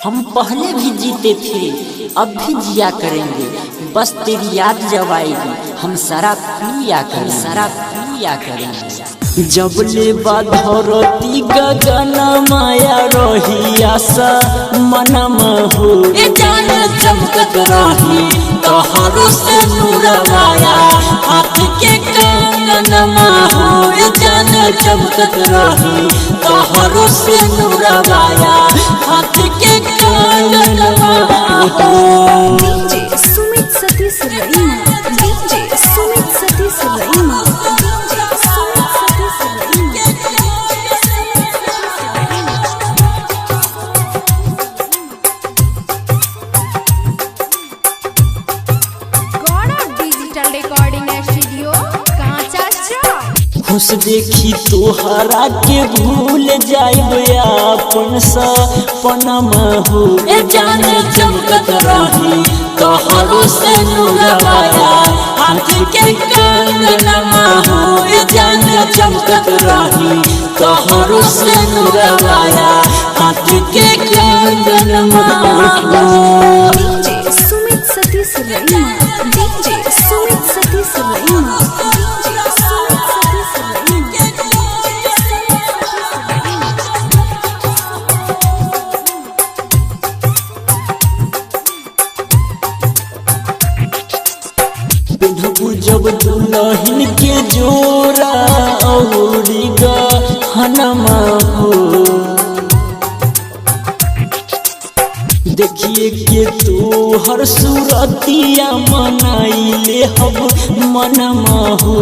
हम पहले भी जीते थे, अब भी जिया करेंगे, बस तेरी याद जब आएगी हम शराब पिया करेंगे। जब ले धरती गगन माया रही आशा मनमा हो जान चमकत रही तोहरो से नूरवाया हाथ के कंगनमा हो जान चमकत रही तोहरो से नूरवाया हाथ के कंगनमा हो। DJ Sumit Satish रईमा, DJ Sumit Satish रईमा। खुश देखी तोहरा के भूल जाइब अपन सपनमा हो जान चमकत रही तोहरो से नूरवाया हाथ के कंगनमा हो जान चमकत रही तोहरो से नूरवाया हाथ के कंगनमा हो। DJ Sumit Satish रईमा, DJ Sumit Satish रईमा। जब दुल्हन के जोरा औरी गहनमा हो देखिए के तोहर सूरतिया मनाइले हम मनमा हो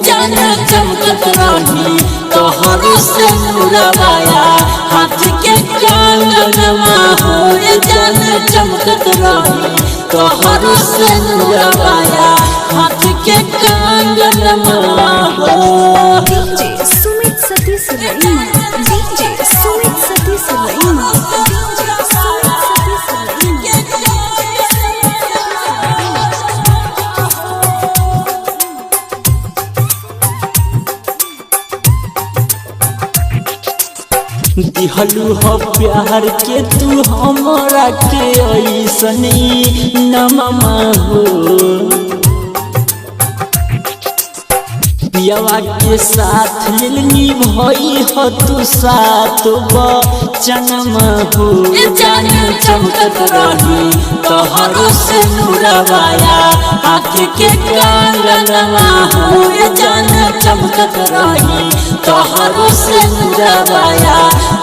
जान चमकत रही तोहरो से नूरवाया हाथ के कंगनमा हो जान चमकत रही तोहरो से नूरवाया हाथ के कंगनमा हो। DJ Sumit Satish रईमा, DJ Sumit Satish रईमा। दिहलू हो प्यार के तू हमरा के ऐसनी नममा हो पियावा के साथ मिलनी भई हो तू साथ बचनमा हो जान चमकत रही तोहरो से नूरवाया हाथ के कंगनमा हो जान चमकत रही तोहरो से नूरवाया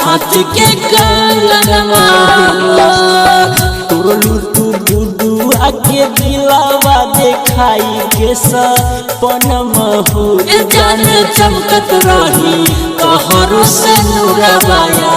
हाथ के कंगनमा हो। तोरलू तू बुदू आके दिलावा देखाई के सपनमा हो जान चमकत रही तोहरो से नूरवाया